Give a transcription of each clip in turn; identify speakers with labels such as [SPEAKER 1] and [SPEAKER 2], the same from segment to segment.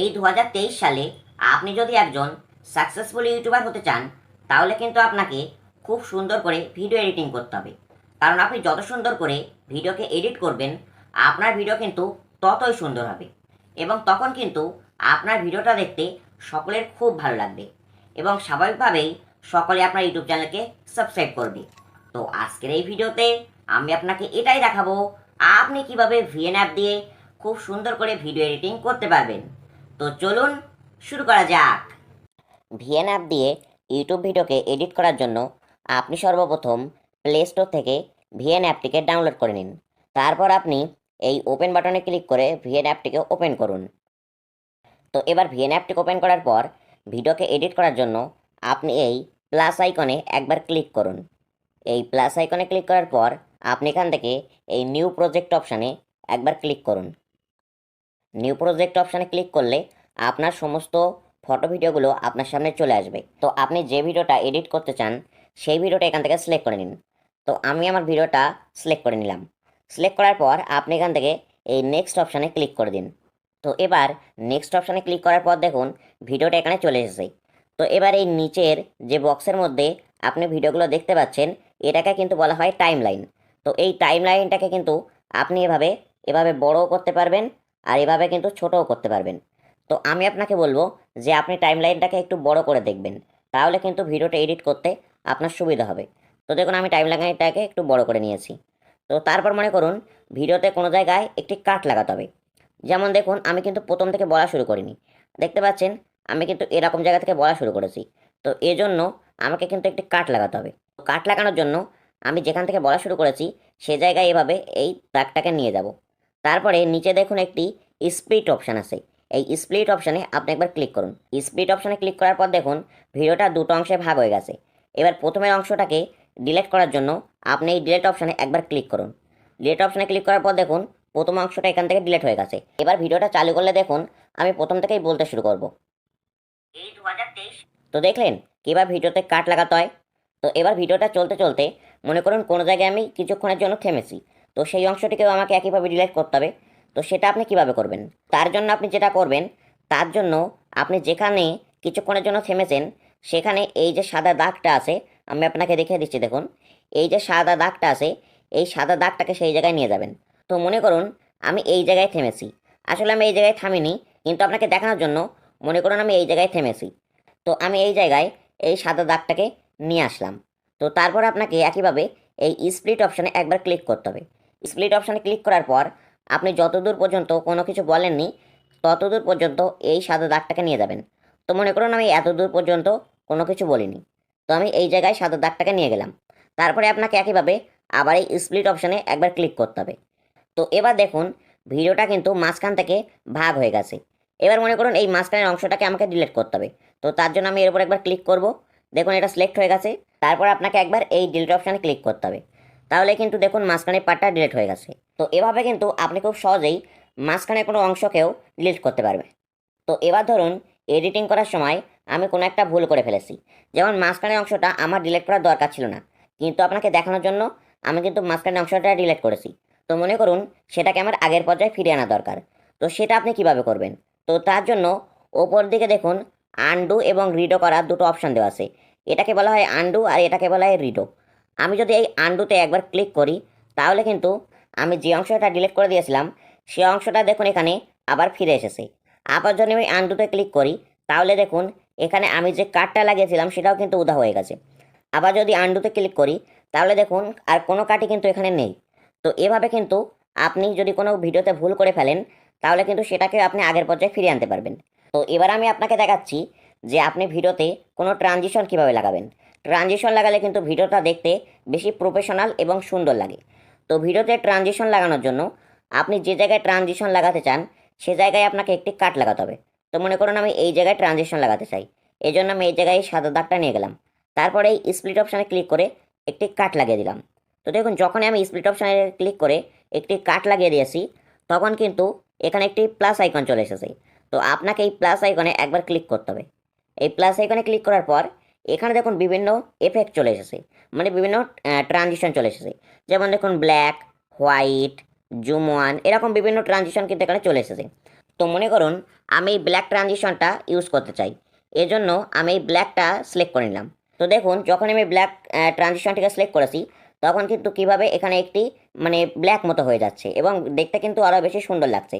[SPEAKER 1] এই 2023 সালে আপনি যদি একজন সাকসেসফুল ইউটিউবার হতে চান, তাহলে কিন্তু আপনাকে খুব সুন্দর করে ভিডিও এডিটিং করতে হবে। কারণ আপনি যত সুন্দর করে ভিডিওকে এডিট করবেন, আপনার ভিডিও কিন্তু ততই সুন্দর হবে। এবং তখন কিন্তু আপনার ভিডিওটা দেখতে সকলের খুব ভালো লাগবে এবং স্বাভাবিকভাবেই সকলে আপনার ইউটিউব চ্যানেলকে সাবস্ক্রাইব করবে। তো আজকের এই ভিডিওতে আমি আপনাকে এটাই দেখাবো, আপনি কিভাবে ভিএন অ্যাপ দিয়ে খুব সুন্দর করে ভিডিও এডিটিং করতে পারবেন। তো চলুন শুরু করা যাক। ভিএন অ্যাপ দিয়ে ইউটিউব ভিডিওকে এডিট করার জন্য আপনি সর্বপ্রথম প্লে স্টোর থেকে ভিএন অ্যাপটিকে ডাউনলোড করে নিন। তারপর আপনি এই ওপেন বাটনে ক্লিক করে ভিএন অ্যাপটিকে ওপেন করুন। তো এবার ভিএন অ্যাপটিকে ওপেন করার পর ভিডিওকে এডিট করার জন্য আপনি এই প্লাস আইকনে একবার ক্লিক করুন। এই প্লাস আইকনে ক্লিক করার পর আপনি এখান থেকে এই নিউ প্রজেক্ট অপশানে একবার ক্লিক করুন। নিউ প্রজেক্ট অপশানে ক্লিক করলে আপনার সমস্ত ফটো ভিডিওগুলো আপনার সামনে চলে আসবে। তো আপনি যে ভিডিওটা এডিট করতে চান সেই ভিডিওটা এখান থেকে সিলেক্ট করে নিন। তো আমি আমার ভিডিওটা সিলেক্ট করে নিলাম। সিলেক্ট করার পর আপনি এখান থেকে এই নেক্সট অপশানে ক্লিক করে দিন। তো এবার নেক্সট অপশানে ক্লিক করার পর দেখুন ভিডিওটা এখানে চলে এসেছে। তো এবার এই নিচের যে বক্সের মধ্যে আপনি ভিডিওগুলো দেখতে পাচ্ছেন, এটাকে কিন্তু বলা হয় টাইম লাইন। তো এই টাইম লাইনটাকে কিন্তু আপনি এভাবে বড়ও করতে পারবেন আর এভাবে কিন্তু ছোটও করতে পারবেন। তো আমি আপনাকে বলবো যে আপনি টাইম লাইনটাকে একটু বড় করে দেখবেন, তাহলে কিন্তু ভিডিওটা এডিট করতে আপনার সুবিধা হবে। তো দেখুন আমি টাইম লাইনটাকে একটু বড় করে নিয়েছি। তো তারপর মনে করুন ভিডিওতে কোনো জায়গায় একটি কাট লাগাতে হবে। যেমন দেখুন আমি কিন্তু প্রথম থেকে বলা শুরু করিনি, দেখতে পাচ্ছেন আমি কিন্তু এরকম জায়গা থেকে বলা শুরু করেছি। তো এজন্য আমাকে কিন্তু একটি কাট লাগাতে হবে। কাট লাগানোর জন্য আমি যেখান থেকে বলা শুরু করেছি সে জায়গায় এভাবে এই দাগটাকে নিয়ে যাব। তারপরে নিচে দেখুন একটি স্প্লিট অপশান আছে। এই স্প্লিট অপশানে আপনি একবার ক্লিক করুন। স্প্লিট অপশানে ক্লিক করার পর দেখুন ভিডিওটা দুটো অংশে ভাগ হয়ে গেছে। এবার প্রথমের অংশটাকে ডিলিট করার জন্য আপনি এই ডিলিট অপশানে একবার ক্লিক করুন। ডিলিট অপশানে ক্লিক করার পর দেখুন প্রথম অংশটা এখান থেকে ডিলিট হয়ে গেছে। এবার ভিডিওটা চালু করলে দেখুন আমি প্রথম থেকেই বলতে শুরু করব। এই 2023। তো দেখলেন কীভাবে ভিডিওতে কাট লাগাতে হয়। তো এবার ভিডিওটা চলতে চলতে মনে করুন কোনো জায়গায় আমি কিছুক্ষণের জন্য থেমেছি, তো সেই অংশটিকেও আমাকে একইভাবে ডিলিট করতে হবে। তো সেটা আপনি কিভাবে করবেন? তার জন্য আপনি যেটা করবেন, তার জন্য আপনি যেখানে কিছুক্ষণের জন্য থেমেছেন সেখানে এই যে সাদা দাগটা আছে, আমি আপনাকে দেখিয়ে দিচ্ছি দেখুন, এই যে সাদা দাগটা আছে এই সাদা দাগটাকে সেই জায়গায় নিয়ে যাবেন। তো মনে করুন আমি এই জায়গায় থেমেছি, আসলে আমি এই জায়গায় থামিনি, কিন্তু আপনাকে দেখানোর জন্য মনে করুন আমি এই জায়গায় থেমেছি। তো আমি এই জায়গায় এই সাদা দাগটাকে নিয়ে আসলাম। তো তারপর আপনাকে একইভাবে এই স্প্লিট অপশানে একবার ক্লিক করতে হবে। স্প্লিট অপশানে ক্লিক করার পর আপনি যতদূর পর্যন্ত কোনো কিছু বলেননি ততদূর পর্যন্ত এই সাদা দাগটাকে নিয়ে যাবেন। তো মনে করুন আমি এতদূর পর্যন্ত কোনো কিছু বলিনি, তো আমি এই জায়গায় সাদা দাগটাকে নিয়ে গেলাম। তারপরে আপনাকে একইভাবে আবার এই স্প্লিট অপশানে একবার ক্লিক করতে হবে। তো এবার দেখুন ভিডিওটা কিন্তু মাঝখান থেকে ভাগ হয়ে গেছে। এবার মনে করুন এই মাঝখানের অংশটাকে আমাকে ডিলিট করতে হবে। তো তার জন্য আমি এর উপর একবার ক্লিক করব। দেখুন এটা সিলেক্ট হয়ে গেছে। তারপর আপনাকে একবার এই ডিলিট অপশানে ক্লিক করতে হবে, তাহলে কিন্তু দেখুন মাঝখানের পার্টটা ডিলিট হয়ে গেছে। তো এভাবে কিন্তু আপনি খুব সহজেই মাঝখানের কোনো অংশকেও ডিলিট করতে পারবেন। তো এবার ধরুন এডিটিং করার সময় আমি কোনো একটা ভুল করে ফেলেছি, যেমন মাঝখানের অংশটা আমার ডিলিট করার দরকার ছিল না, কিন্তু আপনাকে দেখানোর জন্য আমি কিন্তু মাঝখানের অংশটা ডিলিট করেছি। তো মনে করুন সেটাকে আমার আগের পর্যায়ে ফিরিয়ে আনা দরকার। তো সেটা আপনি কিভাবে করবেন? তো তার জন্য ওপর দিকে দেখুন আনডু এবং রিডো করার দুটো অপশান দেওয়া আছে। এটাকে বলা হয় আনডু আর এটাকে বলা হয় রিডো। আমি যদি এই আনডুতে একবার ক্লিক করি তাহলে কিন্তু আমি যে অংশটা ডিলিট করে দিয়েছিলাম সেই অংশটা দেখুন এখানে আবার ফিরে এসেছে। আবার যদি আমি আনডুতে ক্লিক করি তাহলে দেখুন এখানে আমি যে কাটটা লাগিয়েছিলাম সেটাও কিন্তু উধাও হয়ে গেছে। আবার যদি আনডুতে ক্লিক করি তাহলে দেখুন আর কোনো কাটই কিন্তু এখানে নেই। তো এভাবে কিন্তু আপনি যদি কোনো ভিডিওতে ভুল করে ফেলেন তাহলে কিন্তু সেটাকে আপনি আগের পর্যায়ে ফিরিয়ে আনতে পারবেন। তো এবার আমি আপনাকে দেখাচ্ছি যে আপনি ভিডিওতে কোনো ট্রানজিশন কীভাবে লাগাবেন। ট্রানজিশন লাগালে কিন্তু ভিডিওটা দেখতে বেশি প্রফেশনাল এবং সুন্দর লাগে। তো ভিডিওতে ট্রানজিশন লাগানোর জন্য আপনি যে জায়গায় ট্রানজিশন লাগাতে চান সে জায়গায় আপনাকে একটি কাট লাগাতে হবে। তো মনে করুন আমি এই জায়গায় ট্রানজিশন লাগাতে চাই, এই জন্য আমি এই জায়গায় সাদা দাগটা নিয়ে গেলাম। তারপরে এই স্প্লিট অপশানে ক্লিক করে একটি কাট লাগিয়ে দিলাম। তো দেখুন যখনই আমি স্প্লিট অপশানে ক্লিক করে একটি কাট লাগিয়ে দিয়েছি তখন কিন্তু এখানে একটি প্লাস আইকন চলে এসেছে। তো আপনাকে এই প্লাস আইকনে একবার ক্লিক করতে হবে। এই প্লাস আইকনে ক্লিক করার পর এখানে দেখুন বিভিন্ন এফেক্ট চলে এসেছে, মানে বিভিন্ন ট্রানজিশন চলে এসেছে। যেমন দেখুন ব্ল্যাক, হোয়াইট, জুম ওয়ান, এরকম বিভিন্ন ট্রানজিশন কিন্তু এখানে চলে এসেছে। তো মনে করুন আমি এই ব্ল্যাক ট্রানজিশনটা ইউজ করতে চাই, এজন্য আমি এই ব্ল্যাকটা সিলেক্ট করে নিলাম। তো দেখুন যখন আমি ব্ল্যাক ট্রানজিশনটিকে সিলেক্ট করেছি তখন কিন্তু কিভাবে এখানে একটি মানে ব্ল্যাক মতো হয়ে যাচ্ছে এবং দেখতে কিন্তু আরও বেশি সুন্দর লাগছে।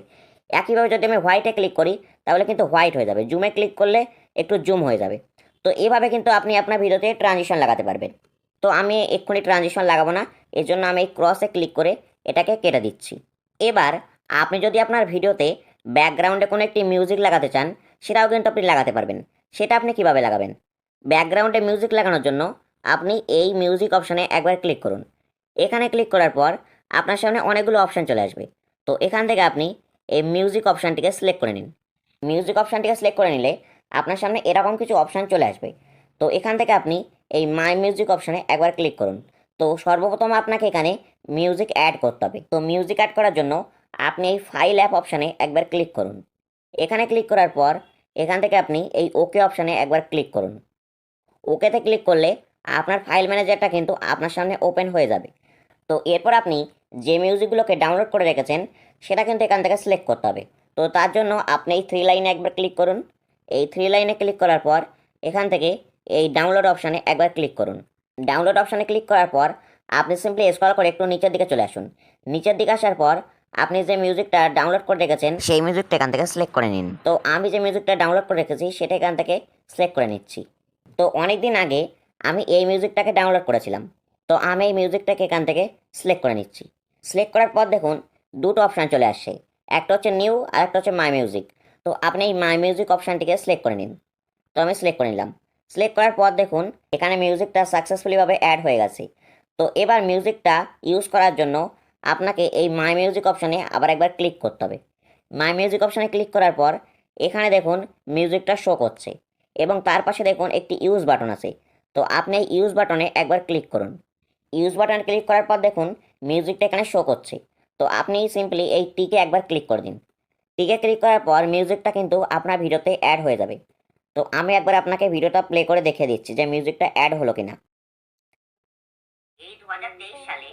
[SPEAKER 1] একইভাবে যদি আমি হোয়াইটে ক্লিক করি তাহলে কিন্তু হোয়াইট হয়ে যাবে, জুমে ক্লিক করলে একটু জুম হয়ে যাবে। তো এভাবে কিন্তু আপনি আপনার ভিডিওতে ট্রানজিশন লাগাতে পারবেন। তো আমি এক্ষুনি ট্রানজিশন লাগাবো না, এর জন্য আমি এই ক্রসে ক্লিক করে এটাকে কেটে দিচ্ছি। এবার আপনি যদি আপনার ভিডিওতে ব্যাকগ্রাউন্ডে কোনো একটি মিউজিক লাগাতে চান সেটাও কিন্তু আপনি লাগাতে পারবেন। সেটা আপনি কিভাবে লাগাবেন? ব্যাকগ্রাউন্ডে মিউজিক লাগানোর জন্য আপনি এই মিউজিক অপশানে একবার ক্লিক করুন। এখানে ক্লিক করার পর আপনার সামনে অনেকগুলো অপশান চলে আসবে। তো এখান থেকে আপনি এই মিউজিক অপশানটিকে সিলেক্ট করে নিন। মিউজিক অপশানটিকে সিলেক্ট করে নিলে আপনার সামনে এরকম কিছু অপশান চলে আসবে। তো এখান থেকে আপনি এই মাই মিউজিক অপশানে একবার ক্লিক করুন। তো সর্বপ্রথম আপনাকে এখানে মিউজিক অ্যাড করতে হবে। তো মিউজিক অ্যাড করার জন্য আপনি এই ফাইল অ্যাপ অপশানে একবার ক্লিক করুন। এখানে ক্লিক করার পর এখান থেকে আপনি এই ওকে অপশানে একবার ক্লিক করুন। ওকেতে ক্লিক করলে আপনার ফাইল ম্যানেজারটা কিন্তু আপনার সামনে ওপেন হয়ে যাবে। তো এরপর আপনি যে মিউজিকগুলোকে ডাউনলোড করে রেখেছেন সেটা কিন্তু এখান থেকে সিলেক্ট করতে হবে। তো তার জন্য আপনি এই থ্রি লাইনে একবার ক্লিক করুন। এই থ্রি লাইনে ক্লিক করার পর এখান থেকে এই ডাউনলোড অপশানে একবার ক্লিক করুন। ডাউনলোড অপশানে ক্লিক করার পর আপনি সিম্পলি স্ক্রল করে একটু নিচের দিকে চলে আসুন। নিচের দিকে আসার পর আপনি যে মিউজিকটা ডাউনলোড করে রেখেছেন সেই মিউজিকটা এখান থেকে সিলেক্ট করে নিন। তো আমি যে মিউজিকটা ডাউনলোড করে রেখেছি সেটা এখান থেকে সিলেক্ট করে নিচ্ছি। তো অনেক দিন আগে আমি এই মিউজিকটাকে ডাউনলোড করেছিলাম। তো আমি এই মিউজিকটাকে এখান থেকে সিলেক্ট করে নিচ্ছি। সিলেক্ট করার পর দেখুন দুটো অপশান চলে আসছে, একটা হচ্ছে নিউ আর একটা হচ্ছে মাই মিউজিক। তো আপনি এই মাই মিউজিক অপশানটিকে সিলেক্ট করে নিন। তো আমি সিলেক্ট করে নিলাম। সিলেক্ট করার পর দেখুন এখানে মিউজিকটা সাকসেসফুলিভাবে অ্যাড হয়ে গেছে। তো এবার মিউজিকটা ইউজ করার জন্য আপনাকে এই মাই মিউজিক অপশানে আবার একবার ক্লিক করতে হবে। মাই মিউজিক অপশানে ক্লিক করার পর এখানে দেখুন মিউজিকটা শো করছে এবং তার পাশে দেখুন একটি ইউজ বাটন আছে। তো আপনি এই ইউজ বাটনে একবার ক্লিক করুন। ইউজ বাটনে ক্লিক করার পর দেখুন মিউজিকটা এখানে শো করছে। তো আপনি সিম্পলি এই টিকে একবার ক্লিক করে দিন। টিকে ক্লিক করার পর মিউজিকটা কিন্তু আপনার ভিডিওতে অ্যাড হয়ে যাবে। তো আমি একবার আপনাকে ভিডিওটা প্লে করে দেখিয়ে দিচ্ছি যে মিউজিকটা অ্যাড হলো কিনা। এই 2023 সালে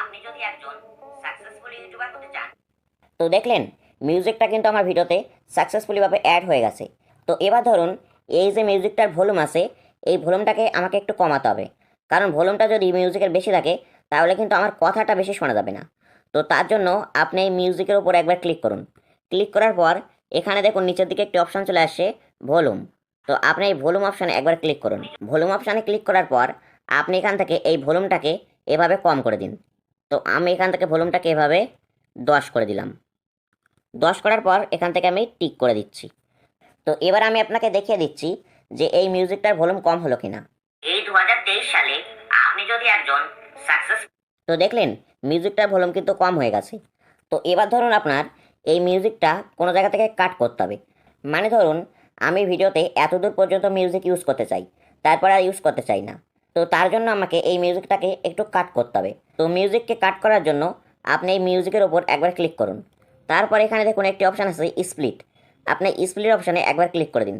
[SPEAKER 1] আপনি যদি একজন সাকসেসফুল ইউটিউবার হতে চান, তো দেখলেন মিউজিকটা কিন্তু আমার ভিডিওতে সাকসেসফুলিভাবে অ্যাড হয়ে গেছে। তো এবার ধরুন এই যে মিউজিকটার ভলিউম আছে এই ভলিউমটাকে আমাকে একটু কমাতে হবে, কারণ ভলিউমটা যদি মিউজিকের বেশি থাকে তাহলে কিন্তু আমার কথাটা বেশি শোনা যাবে না। তো তার জন্য আপনি এই মিউজিকের উপর একবার ক্লিক করুন। ক্লিক করার পর এখানে দেখুন নিচের দিকে একটি অপশান চলে আসছে ভলিউম। তো আপনি এই ভলিউম অপশানে একবার ক্লিক করুন। ভলিউম অপশানে ক্লিক করার পর আপনি এখান থেকে এই ভলিউমটাকে এভাবে কম করে দিন। তো আমি এখান থেকে ভলিউমটাকে এভাবে 10 করে দিলাম। 10 করার পর এখান থেকে আমি টিক করে দিচ্ছি। তো এবার আমি আপনাকে দেখিয়ে দিচ্ছি যে এই মিউজিকটার ভলিউম কম হলো কিনা। এই 2023 সালে আপনি যদি একজন সাকসেস, তো দেখলেন মিউজিকটার ভলিউম কিন্তু কম হয়ে গেছে। তো এবার ধরুন আপনার এই মিউজিকটা কোনো জায়গা থেকে কাট করতে হবে। মানে ধরুন আমি ভিডিওতে এতদূর পর্যন্ত মিউজিক ইউজ করতে চাই, তারপর আর ইউজ করতে চাই না। তো তার জন্য আমাকে এই মিউজিকটাকে একটু কাট করতে হবে। তো মিউজিককে কাট করার জন্য আপনি এই মিউজিকের ওপর একবার ক্লিক করুন। তারপর এখানে দেখুন একটি অপশান আছে স্প্লিট। আপনি স্প্লিট অপশানে একবার ক্লিক করে দিন।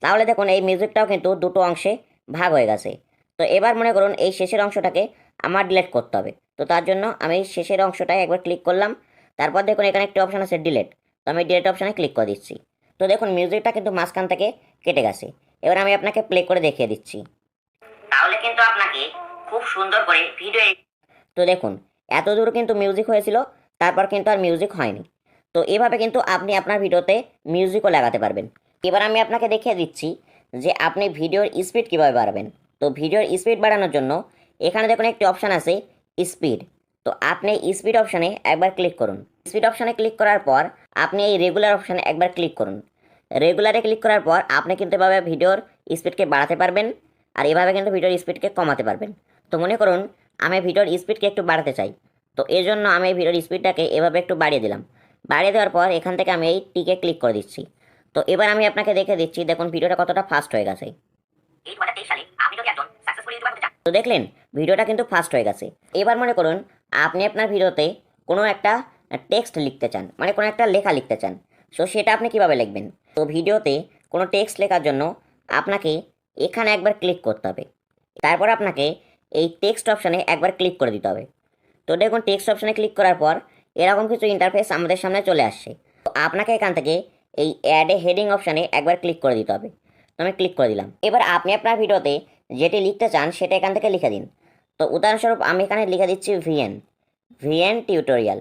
[SPEAKER 1] তাহলে দেখুন এই মিউজিকটাও কিন্তু দুটো অংশে ভাগ হয়ে গেছে। তো এবার মনে করুন এই শেষের অংশটাকে আমার ডিলিট করতে হবে। তো তার জন্য আমি শেষের অংশটায় একবার ক্লিক করলাম। তারপর দেখুন এখানে একটি অপশান আছে ডিলিট। তো আমি ডিলিট অপশানে ক্লিক করে দিচ্ছি। তো দেখুন মিউজিকটা কিন্তু মাঝখান থেকে কেটে গেছে। এবার আমি আপনাকে প্লে করে দেখিয়ে দিচ্ছি। তাহলে কিন্তু আপনাকে খুব সুন্দর করে ভিডিও, তো দেখুন এত দূর কিন্তু মিউজিক হয়েছিল, তারপর কিন্তু আর মিউজিক হয়নি। তো এভাবে কিন্তু আপনি আপনার ভিডিওতে মিউজিকও লাগাতে পারবেন। এবার আমি আপনাকে দেখিয়ে দিচ্ছি যে আপনি ভিডিওর স্পিড কীভাবে বাড়াবেন। তো ভিডিওর স্পিড বাড়ানোর জন্য এখানে দেখুন একটি অপশান আছে স্পিড। তো আপনি স্পিড অপশানে একবার ক্লিক করুন। স্পিড অপশানে ক্লিক করার পর আপনি এই রেগুলার অপশানে একবার ক্লিক করুন। রেগুলারে ক্লিক করার পর আপনি কিন্তু এভাবে ভিডিওর স্পিডকে বাড়াতে পারবেন আর এভাবে কিন্তু ভিডিওর স্পিডকে কমাতে পারবেন। তো মনে করুন আমি ভিডিওর স্পিডকে একটু বাড়াতে চাই, তো এর জন্য আমি এই ভিডিওর স্পিডটাকে এভাবে একটু বাড়িয়ে দিলাম। বাড়িয়ে দেওয়ার পর এখান থেকে আমি এই টিকে ক্লিক করে দিচ্ছি। তো এবার আমি আপনাকে দেখে দিচ্ছি দেখুন ভিডিওটা কতটা ফাস্ট হয়ে গেছে। এই 2023 সালে আপনি যদি একজন সাকসেসফুল ইউটিউবার হতে চান, তো দেখলেন ভিডিওটা কিন্তু ফাস্ট হয়ে গেছে। এবার মনে করুন আপনি আপনার ভিডিওতে কোনো একটা টেক্সট লিখতে চান, মানে কোনো একটা লেখা লিখতে চান। সো সেটা আপনি কিভাবে লিখবেন? তো ভিডিওতে কোনো টেক্সট লেখার জন্য আপনাকে এখানে একবার ক্লিক করতে হবে। তারপর আপনাকে এই টেক্সট অপশানে একবার ক্লিক করে দিতে হবে। তো দেখুন টেক্সট অপশানে ক্লিক করার পর এরকম কিছু ইন্টারফেস আমাদের সামনে চলে আসছে। তো আপনাকে এখান থেকে এই অ্যাড এ হেডিং অপশানে একবার ক্লিক করে দিতে হবে। তো আমি ক্লিক করে দিলাম। এবার আপনি আপনার ভিডিওতে যেটি লিখতে চান সেটা এখান থেকে লিখে দিন। তো উদাহরণস্বরূপ আমি এখানে লিখে দিচ্ছি ভিএন টিউটোরিয়াল।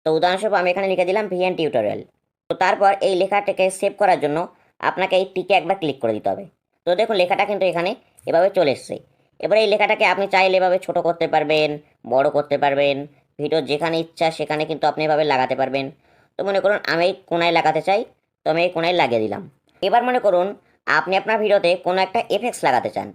[SPEAKER 1] তো উদাহরণস্বরূপ আমি এখানে লিখে দিলাম ভিএন টিউটোরিয়াল। তো তারপর এই লেখাটাকে সেভ করার জন্য আপনাকে এই টিকে একবার ক্লিক করে দিতে হবে। তো দেখুন লেখাটা কিন্তু এখানে এভাবে চলে এসছে। এবার এই লেখাটাকে আপনি চাইলে এভাবে ছোট করতে পারবেন, বড় করতে পারবেন, ভিডিও যেখানে ইচ্ছা সেখানে কিন্তু আপনি এভাবে লাগাতে পারবেন। তো মনে করুন আমি এই কোনায় লাগাতে চাই, তো আমি এই কোনায় লাগিয়ে দিলাম। এবার মনে করুন আপনি আপনার ভিডিওতে কোনো একটা এফেক্টস লাগাতে চান,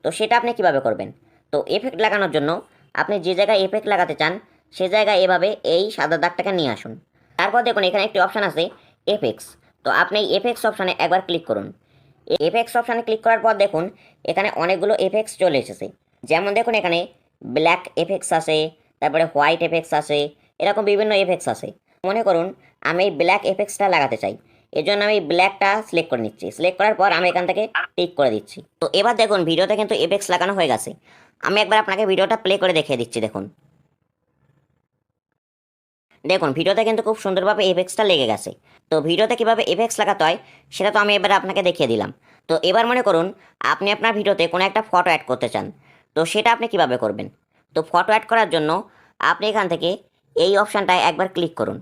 [SPEAKER 1] তো সেটা আপনি কিভাবে করবেন? তো এফেক্ট লাগানোর জন্য আপনি যে জায়গায় এফেক্ট লাগাতে চান সে জায়গায় এভাবে এই সাদা দাগটাকে নিয়ে আসুন। তারপর দেখুন এখানে একটি অপশান আছে এফেক্টস। তো আপনি এই এফেক্টস অপশানে একবার ক্লিক করুন। এফেক্টস অপশানে ক্লিক করার পর দেখুন এখানে অনেকগুলো এফেক্টস চলে এসেছে। যেমন দেখুন এখানে ব্ল্যাক এফেক্টস আছে, তারপরে হোয়াইট এফেক্টস আছে, এরকম বিভিন্ন এফেক্টস আছে। মনে করুন আমি এই ব্ল্যাক এফেক্টসটা লাগাতে চাই, এর জন্য আমি ব্ল্যাকটা সিলেক্ট করে নিচ্ছি। সিলেক্ট করার পর আমি এখান থেকে টিক করে দিচ্ছি। তো এবার দেখুন ভিডিওতে কিন্তু এফেক্টস লাগানো হয়ে গেছে। আমি একবার আপনাকে ভিডিওটা প্লে করে দেখিয়ে দিচ্ছি। দেখুন দেখুন ভিডিওতে কিন্তু খুব সুন্দরভাবে এফেক্টসটা লেগে গেছে। তো ভিডিওতে কীভাবে এফেক্টস লাগাতে হয় সেটা তো আমি এবার আপনাকে দেখিয়ে দিলাম। তো এবার মনে করুন আপনি আপনার ভিডিওতে কোনো একটা ফটো অ্যাড করতে চান, তো সেটা আপনি কিভাবে করবেন? তো ফটো অ্যাড করার জন্য আপনি এখান থেকে এই অপশানটায় একবার ক্লিক করুন।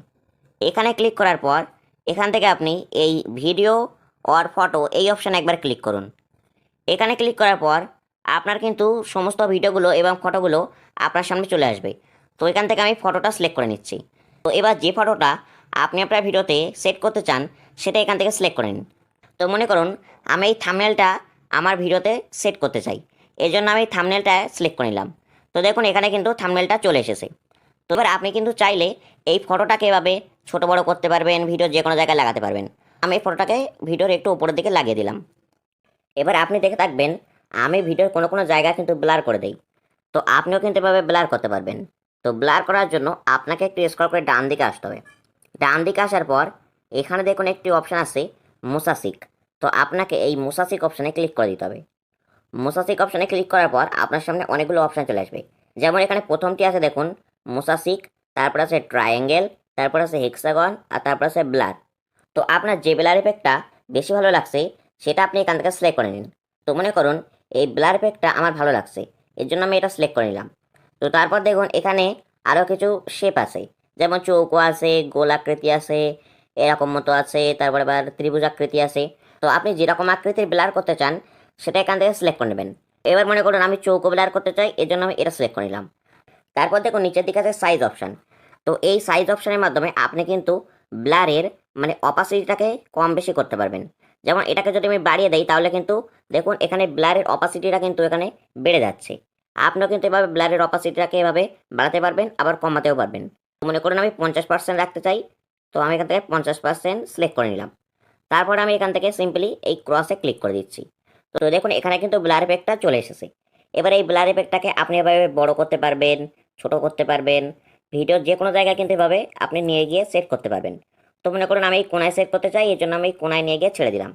[SPEAKER 1] এখানে ক্লিক করার পর এখান থেকে আপনি এই ভিডিও অর ফটো এই অপশানে একবার ক্লিক করুন। এখানে ক্লিক করার পর আপনার কিন্তু সমস্ত ভিডিওগুলো এবং ফটোগুলো আপনার সামনে চলে আসবে। তো এখান থেকে আমি ফটোটা সিলেক্ট করে নিচ্ছি। তো এবার যে ফটোটা আপনি আপনার ভিডিওতে সেট করতে চান সেটা এখান থেকে সিলেক্ট করে নিন। তো মনে করুন আমি এই থাম্বনেলটা আমার ভিডিওতে সেট করতে চাই, এই জন্য আমি থাম্বনেলটা সিলেক্ট করে নিলাম। তো দেখুন এখানে কিন্তু থাম্বনেলটা চলে এসেছে। তো এবার আপনি কিন্তু চাইলে এই ফটোটাকে এভাবে ছোটো বড়ো করতে পারবেন, ভিডিও যে কোনো জায়গায় লাগাতে পারবেন। আমি এই ফটোটাকে ভিডিওর একটু উপরের দিকে লাগিয়ে দিলাম। এবার আপনি দেখে থাকবেন আমি ভিডিওর কোনো কোনো জায়গা কিন্তু ব্লার করে দেই। তো আপনিও কিন্তু এভাবে ব্লার করতে পারবেন। তো ব্লার করার জন্য আপনাকে একটু স্ক্রল করে ডান দিকে আসতে হবে। ডান দিকে আসার পর এখানে দেখুন একটি অপশান আছে মোসাসিক। তো আপনাকে এই মোসাসিক অপশানে ক্লিক করে দিতে হবে। মোসাসিক অপশানে ক্লিক করার পর আপনার সামনে অনেকগুলো অপশান চলে আসবে। যেমন এখানে প্রথমটি আছে দেখুন মোসাসিক, তারপর আছে ট্রায়াঙ্গেল, তারপর আছে হেক্সাগন, আর তারপর আছে ব্লার। তো আপনার যে ব্লার এফেক্টটা বেশি ভালো লাগছে সেটা আপনি এখান থেকে সিলেক্ট করে নিন। তো মনে করুন এই ব্লার এফেক্টটা আমার ভালো লাগছে, এর জন্য আমি এটা সিলেক্ট করে নিলাম। তো তারপর দেখুন এখানে আরও কিছু শেপ আছে, যেমন চৌকো আছে, গোলাকৃতি আছে, এরকম মতো আছে, তারপর আবার ত্রিভুজ আকৃতি আছে। তো আপনি যেরকম আকৃতির ব্লার করতে চান সেটা এখান থেকে সিলেক্ট করে নেবেন। এবার মনে করুন আমি চৌকো ব্লার করতে চাই, এর জন্য আমি এটা সিলেক্ট করে নিলাম। তারপর দেখুন নিচের দিকে আছে সাইজ অপশান। তো এই সাইজ অপশানের মাধ্যমে আপনি কিন্তু ব্লারের মানে অপাসিটিটাকে কম বেশি করতে পারবেন। যেমন এটাকে যদি আমি বাড়িয়ে দেই তাহলে কিন্তু দেখুন এখানে ব্লারের অপাসিটিটা কিন্তু এখানে বেড়ে যাচ্ছে। আপনিও কিন্তু এভাবে ব্লারের অপাসিটিটাকে এভাবে বাড়াতে পারবেন, আবার কমাতেও পারবেন। মনে করুন আমি 50% রাখতে চাই, তো আমি এখান থেকে 50% সিলেক্ট করে নিলাম। তারপর আমি এখান থেকে সিম্পলি এই ক্রসে ক্লিক করে দিচ্ছি। তো দেখুন এখানে কিন্তু ব্লার এফেক্টটা চলে এসেছে। এবার এই ব্লার এফেক্টটাকে আপনি এভাবে বড় করতে পারবেন, ছোট করতে পারবেন, ভিডিওর যে কোনো জায়গায় কিন্তু এভাবে আপনি নিয়ে গিয়ে সেট করতে পারবেন। তো মনে করুন আমি এই কোনায় সেট করতে চাই, এর জন্য আমি কোনায় নিয়ে গিয়ে ছেড়ে দিলাম।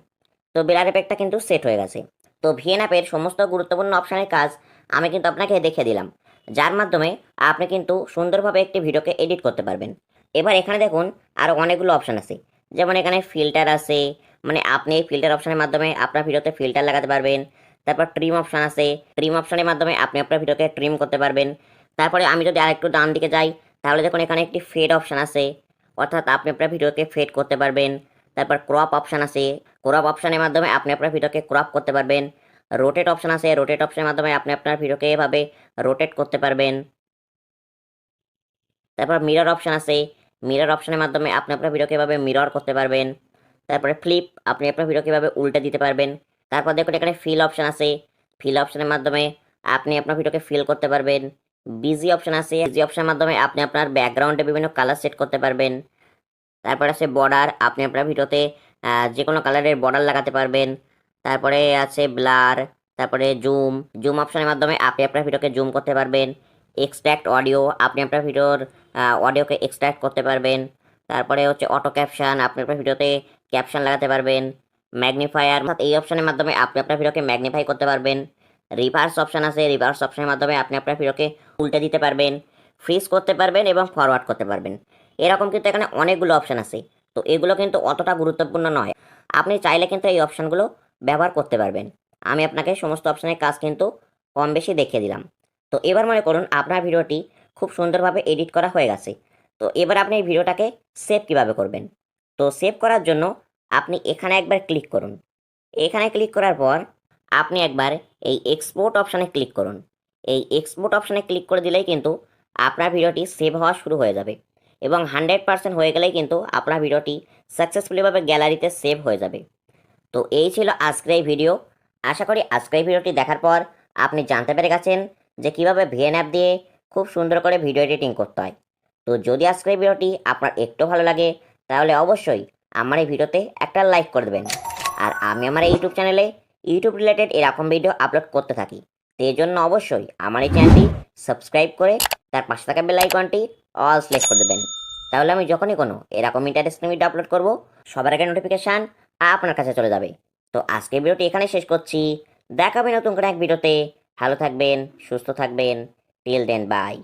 [SPEAKER 1] তো ব্লার এফেক্টটা কিন্তু সেট হয়ে গেছে। তো ভিএন অ্যাপের সমস্ত গুরুত্বপূর্ণ অপশানের কাজ আমি কিন্তু আপনাকে দেখিয়ে দিলাম, যার মাধ্যমে আপনি কিন্তু সুন্দরভাবে একটি ভিডিওকে এডিট করতে পারবেন। এবার এখানে দেখুন আরও অনেকগুলো অপশান আছে। যেমন এখানে ফিল্টার আছে, মানে আপনি এই ফিল্টার অপশানের মাধ্যমে আপনার ভিডিওতে ফিল্টার লাগাতে পারবেন। তারপর ট্রিম অপশান আছে, ট্রিম অপশানের মাধ্যমে আপনি আপনার ভিডিওকে ট্রিম করতে পারবেন। তারপরে আমি যদি আরেকটু ডান দিকে যাই তাহলে দেখুন এখানে একটি ফেড অপশান আছে, অর্থাৎ আপনি আপনার ভিডিওকে ফেড করতে পারবেন। তারপর ক্রপ অপশান আছে, ক্রপ অপশানের মাধ্যমে আপনি আপনার ভিডিওকে ক্রপ করতে পারবেন। রোটেট অপশান আছে, রোটেট অপশানের মাধ্যমে আপনি আপনার ভিডিওকে এভাবে রোটেট করতে পারবেন। তারপর মিরর অপশান আছে, মিরর অপশানের মাধ্যমে আপনি আপনার ভিডিওকে এভাবে মিরর করতে পারবেন। তারপরে ফ্লিপ, আপনি আপনার ভিডিওকে এভাবে উল্টে দিতে পারবেন। তারপর দেখুন এখানে ফিল অপশান আছে, ফিল অপশানের মাধ্যমে আপনি আপনার ভিডিওকে ফিল করতে পারবেন। বিজি অপশান আছে, বিজি অপশানের মাধ্যমে আপনি আপনার ব্যাকগ্রাউন্ডে বিভিন্ন কালার সেট করতে পারবেন। তারপর আছে বর্ডার, আপনি আপনার ভিডিওতে যে কোনো কালারের বর্ডার লাগাতে পারবেন। তারপরে আছে ব্লার, তারপরে জুম, জুম অপশানের মাধ্যমে আপনি আপনার ভিডিওকে জুম করতে পারবেন। এক্সট্র্যাক্ট অডিও, আপনি আপনার ভিডিওর অডিওকে এক্সট্র্যাক্ট করতে পারবেন। তারপরে হচ্ছে অটো ক্যাপশন, আপনি আপনার ভিডিওতে ক্যাপশন লাগাতে পারবেন। ম্যাগনিফায়ার, এই অপশানের মাধ্যমে আপনি আপনার ভিডিওকে ম্যাগনিফাই করতে পারবেন। রিভার্স অপশান আছে, রিভার্স অপশানের মাধ্যমে আপনি আপনার ভিডিওকে উল্টে দিতে পারবেন, ফ্রিজ করতে পারবেন এবং ফরওয়ার্ড করতে পারবেন। এরকম কিন্তু এখানে অনেকগুলো অপশান আছে। তো এগুলো কিন্তু অতটা গুরুত্বপূর্ণ নয়। আপনি চাইলে কিন্তু এই অপশানগুলো ব্যবহার করতে পারবেন। আমি আপনাকে সমস্ত অপশানের কাজ কিন্তু কম বেশি দেখিয়ে দিলাম। তো এবার মনে করুন আপনার ভিডিওটি খুব সুন্দরভাবে এডিট করা হয়ে গেছে। তো এবার আপনি এই ভিডিওটাকে সেভ কিভাবে করবেন? তো সেভ করার জন্য আপনি এখানে একবার ক্লিক করুন। এখানে ক্লিক করার পর আপনি একবার এই এক্সপোর্ট অপশানে ক্লিক করুন। এই এক্সপোর্ট অপশানে ক্লিক করে দিলেই কিন্তু আপনার ভিডিওটি সেভ হওয়া শুরু হয়ে যাবে এবং 100% হয়ে গেলেই কিন্তু আপনার ভিডিওটি সাকসেসফুলিভাবে গ্যালারিতে সেভ হয়ে যাবে। তো এই ছিল আজকের এই ভিডিও। আশা করি আজকের এই ভিডিওটি দেখার পর আপনি জানতে পেরে গেছেন যে কীভাবে ভিএন অ্যাপ দিয়ে খুব সুন্দর করে ভিডিও এডিটিং করতে হয়। তো যদি আজকের এই ভিডিওটি আপনার একটু ভালো লাগে তাহলে অবশ্যই আমার এই ভিডিওতে একটা লাইক করে দেবেন। আর আমি আমার ইউটিউব চ্যানেলে ইউটিউব রিলেটেড এরকম ভিডিও আপলোড করতে থাকি। তো এই জন্য অবশ্যই আমার এই চ্যানেলটি সাবস্ক্রাইব করে তার পাশে থাকা বেল আইকনটি অল সিলেক্ট করে দেবেন। তাহলে আমি যখনই কোনো এরকম ইন্টারেস্টিং ভিডিও আপলোড করব সবার আগে নোটিফিকেশান আপনার কাছে চলে যাবে। তো আজকের ভিডিওটি এখানে শেষ করছি। দেখা হবে নতুন কোনো এক ভিডিওতে। ভালো থাকবেন, সুস্থ থাকবেন। Till then, by.